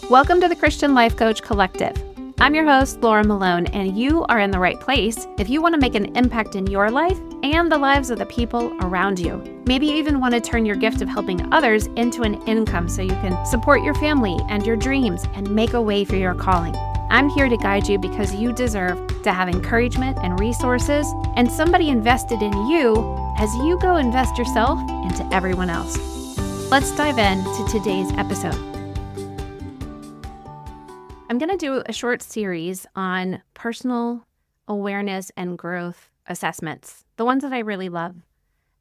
Welcome to the Christian Life Coach Collective. I'm your host, Laura Malone, and you are in the right place if you want to make an impact in your life and the lives of the people around you. Maybe you even want to turn your gift of helping others into an income so you can support your family and your dreams and make a way for your calling. I'm here to guide you because you deserve to have encouragement and resources and somebody invested in you as you go invest yourself into everyone else. Let's dive into today's episode. I'm going to do a short series on personal awareness and growth assessments, the ones that I really love,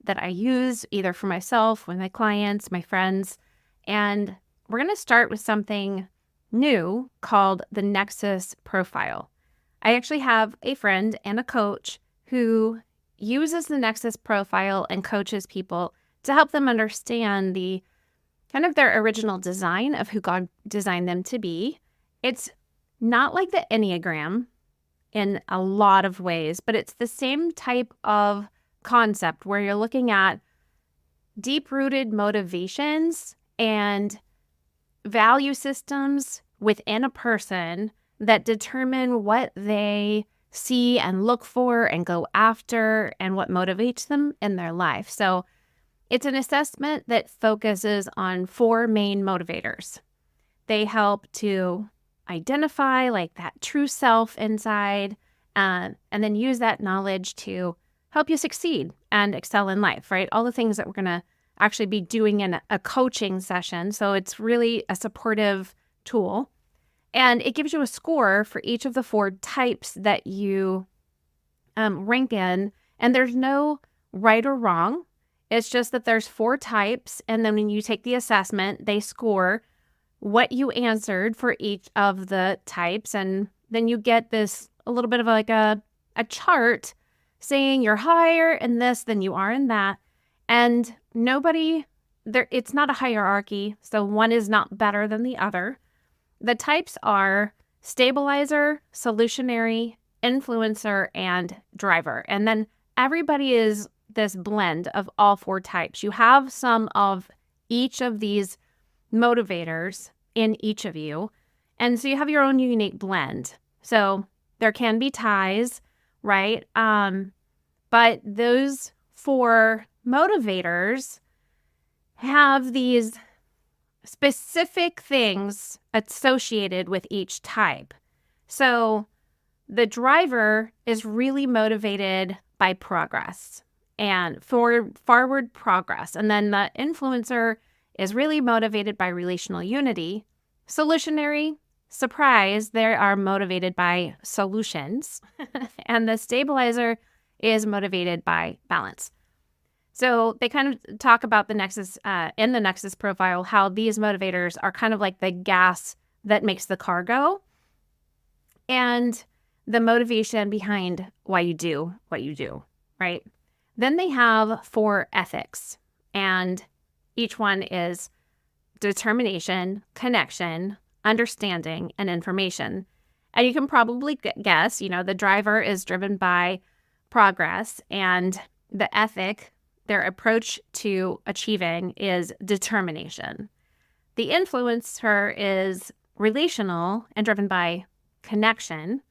that I use either for myself, with my clients, my friends, and we're going to start with something new called the Nexus Profile. I actually have a friend and a coach who uses the Nexus Profile and coaches people to help them understand the kind of their original design of who God designed them to be. It's not like the Enneagram in a lot of ways, but it's the same type of concept where you're looking at deep-rooted motivations and value systems within a person that determine what they see and look for and go after and what motivates them in their life. So it's an assessment that focuses on 4 main motivators. They help to identify like that true self inside, and then use that knowledge to help you succeed and excel in life, right? All the things that we're going to actually be doing in a coaching session. So it's really a supportive tool. And it gives you a score for each of the 4 types that you rank in. And there's no right or wrong. It's just that there's 4 types. And then when you take the assessment, they score what you answered for each of the types. And then you get this a little bit of like a chart saying you're higher in this than you are in that. And it's not a hierarchy. So one is not better than the other. The types are stabilizer, solutionary, influencer, and driver. And then everybody is this blend of all 4 types. You have some of each of these motivators in each of you. And so you have your own unique blend. So there can be ties, right? But those 4 motivators have these specific things associated with each type. So the driver is really motivated by progress and forward progress. And then the influencer is really motivated by relational unity. Solutionary, surprise, they are motivated by solutions. And the stabilizer is motivated by balance. So they kind of talk about the Nexus, in the Nexus Profile, how these motivators are kind of like the gas that makes the car go and the motivation behind why you do what you do, right? Then they have 4 ethics, and each one is determination, connection, understanding, and information. And you can probably guess, the driver is driven by progress, and the ethic, their approach to achieving, is determination. The influencer is relational and driven by connection.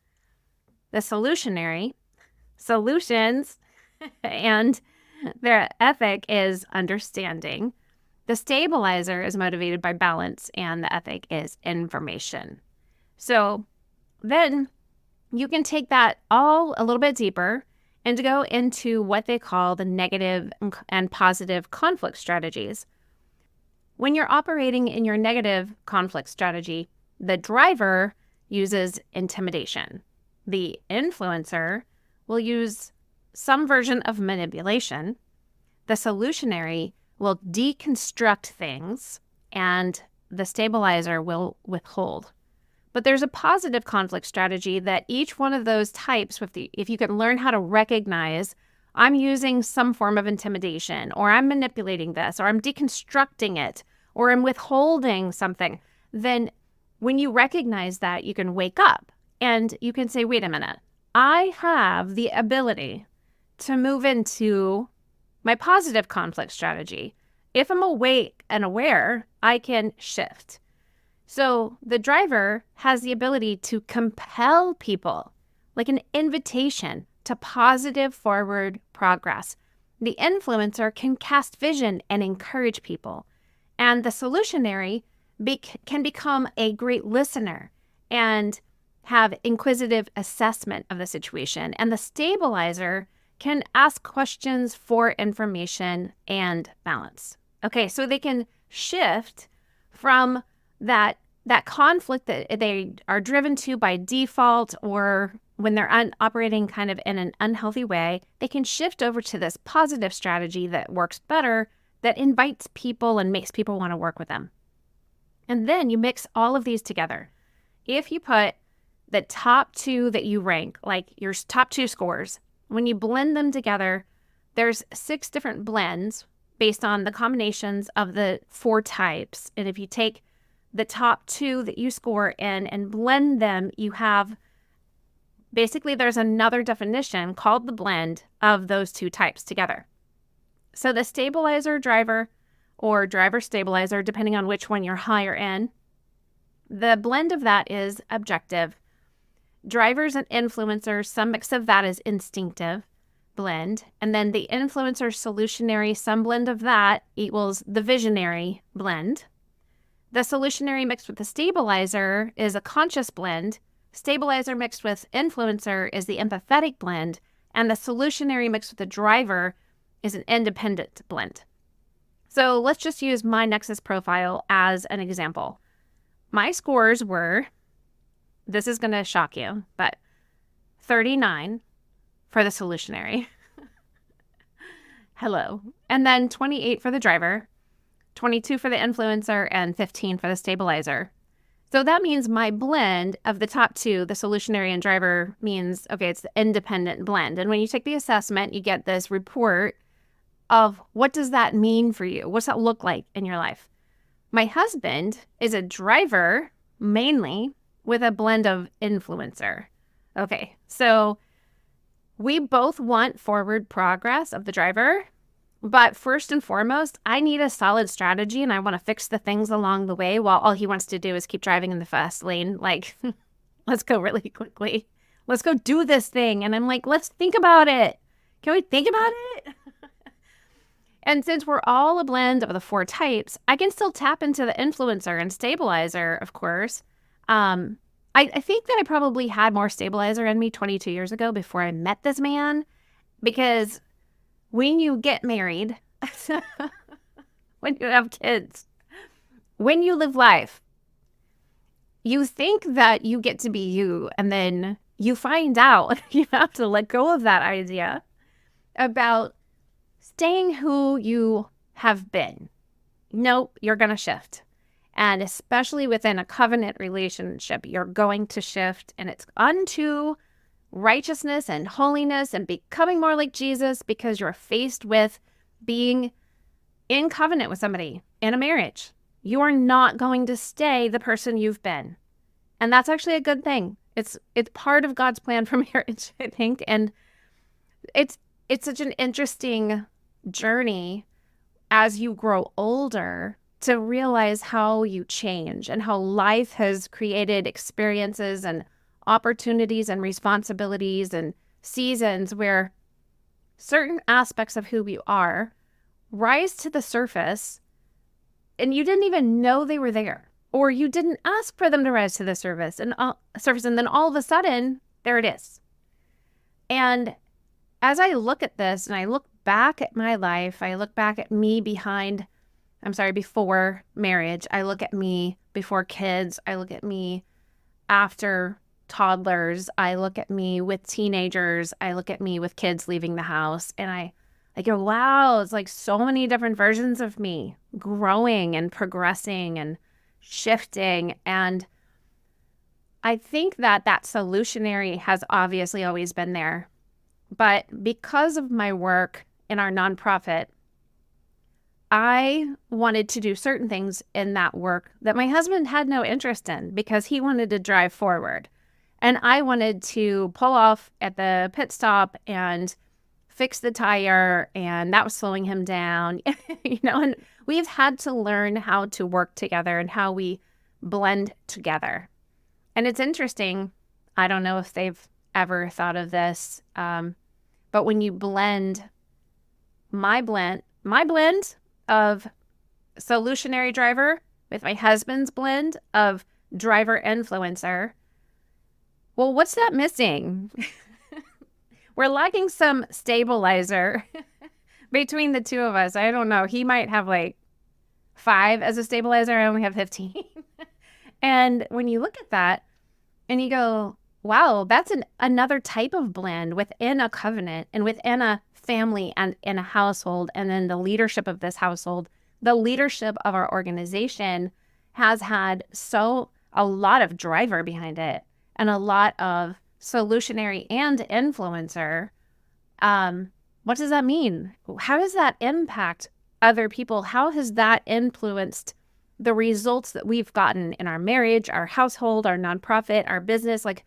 The solutionary, solutions, and their ethic is understanding. The stabilizer is motivated by balance, and the ethic is information. So then you can take that all a little bit deeper and go into what they call the negative and positive conflict strategies. When you're operating in your negative conflict strategy, the driver uses intimidation. The influencer will use some version of manipulation. The solutionary will deconstruct things, and the stabilizer will withhold. But there's a positive conflict strategy that each one of those types, if you can learn how to recognize, I'm using some form of intimidation, or I'm manipulating this, or I'm deconstructing it, or I'm withholding something, then when you recognize that, you can wake up and you can say, wait a minute, I have the ability to move into my positive conflict strategy. If I'm awake and aware, I can shift. So the driver has the ability to compel people, like an invitation to positive forward progress. The influencer can cast vision and encourage people. And the solutionary can become a great listener and have inquisitive assessment of the situation. And the stabilizer can ask questions for information and balance. Okay, so they can shift from that conflict that they are driven to by default, or when they're operating kind of in an unhealthy way, they can shift over to this positive strategy that works better, that invites people and makes people want to work with them. And then you mix all of these together. If you put the top two that you rank, like your top two scores, when you blend them together, there's 6 different blends based on the combinations of the 4 types. And if you take the top 2 that you score in and blend them, you have basically, there's another definition called the blend of those 2 types together. So the stabilizer driver, or driver stabilizer, depending on which one you're higher in, the blend of that is objective. Drivers and influencers, some mix of that is instinctive blend. And then the influencer solutionary, some blend of that equals the visionary blend. The solutionary mixed with the stabilizer is a conscious blend. Stabilizer mixed with influencer is the empathetic blend. And the solutionary mixed with the driver is an independent blend. So let's just use my Nexus profile as an example. My scores were, this is going to shock you, but 39 for the solutionary. Hello. And then 28 for the driver, 22 for the influencer, and 15 for the stabilizer. So that means my blend of the top 2, the solutionary and driver, means, okay, it's the independent blend. And when you take the assessment, you get this report of what does that mean for you? What's that look like in your life? My husband is a driver mainly with a blend of influencer. Okay, so we both want forward progress of the driver, but first and foremost, I need a solid strategy and I want to fix the things along the way while all he wants to do is keep driving in the fast lane. Like, let's go really quickly. Let's go do this thing. And I'm like, let's think about it. Can we think about it? And since we're all a blend of the 4 types, I can still tap into the influencer and stabilizer, of course. I think that I probably had more stabilizer in me 22 years ago before I met this man, because when you get married, when you have kids, when you live life, you think that you get to be you, and then you find out you have to let go of that idea about staying who you have been. Nope, you're going to shift. And especially within a covenant relationship, you're going to shift, and it's unto righteousness and holiness and becoming more like Jesus, because you're faced with being in covenant with somebody in a marriage. You are not going to stay the person you've been. And that's actually a good thing. It's part of God's plan for marriage, I think. And it's such an interesting journey as you grow older to realize how you change and how life has created experiences and opportunities and responsibilities and seasons where certain aspects of who you are rise to the surface and you didn't even know they were there, or you didn't ask for them to rise to the surface, and then all of a sudden there it is. And as I look at this and I look back at my life, I look back at me before marriage. I look at me before kids. I look at me after toddlers. I look at me with teenagers. I look at me with kids leaving the house. And I go, wow, it's like so many different versions of me growing and progressing and shifting. And I think that solutionary has obviously always been there. But because of my work in our nonprofit, I wanted to do certain things in that work that my husband had no interest in, because he wanted to drive forward. And I wanted to pull off at the pit stop and fix the tire, and that was slowing him down. And we've had to learn how to work together and how we blend together. And it's interesting. I don't know if they've ever thought of this, but when you blend my blend of solutionary driver with my husband's blend of driver influencer, well, what's that missing? We're lacking some stabilizer between the two of us. I don't know. He might have like 5 as a stabilizer. I only have 15. And when you look at that and you go, wow, that's another type of blend within a covenant and within a family and in a household, and then the leadership of this household, the leadership of our organization has had a lot of driver behind it and a lot of solutionary and influencer. What does that mean? How does that impact other people? How has that influenced the results that we've gotten in our marriage, our household, our nonprofit, our business? Like,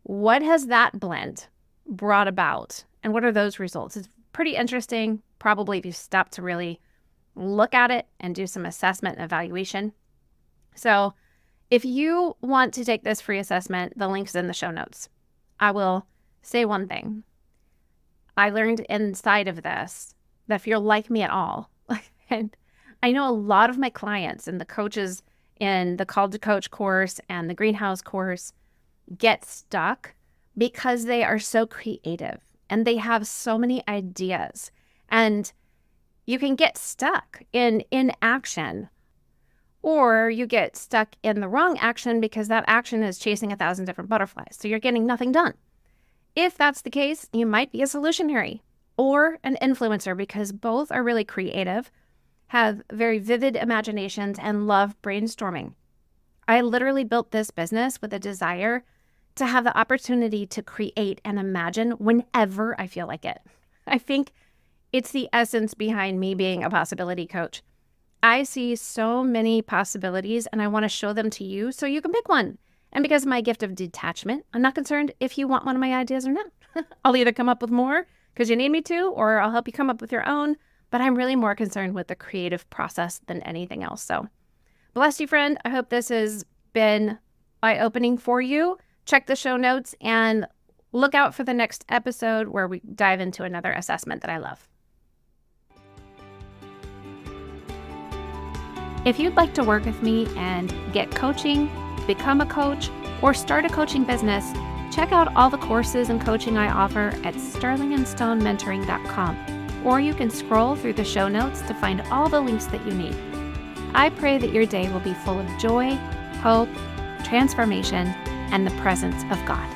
what has that blend brought about? And what are those results? It's pretty interesting, probably, if you stop to really look at it and do some assessment and evaluation. So if you want to take this free assessment, the link's in the show notes. I will say one thing. I learned inside of this that if you're like me at all, and I know a lot of my clients and the coaches in the Called to Coach course and the Greenhouse course get stuck because they are so creative and they have so many ideas. And you can get stuck in inaction, or you get stuck in the wrong action because that action is chasing 1,000 different butterflies. So you're getting nothing done. If that's the case, you might be a solutionary or an influencer, because both are really creative, have very vivid imaginations, and love brainstorming. I literally built this business with a desire to have the opportunity to create and imagine whenever I feel like it. I think it's the essence behind me being a possibility coach. I see so many possibilities and I want to show them to you so you can pick one. And because of my gift of detachment, I'm not concerned if you want one of my ideas or not. I'll either come up with more because you need me to, or I'll help you come up with your own. But I'm really more concerned with the creative process than anything else. So bless you, friend. I hope this has been eye-opening for you. Check the show notes and look out for the next episode where we dive into another assessment that I love. If you'd like to work with me and get coaching, become a coach, or start a coaching business, check out all the courses and coaching I offer at sterlingandstonementoring.com, or you can scroll through the show notes to find all the links that you need. I pray that your day will be full of joy, hope, transformation, and the presence of God.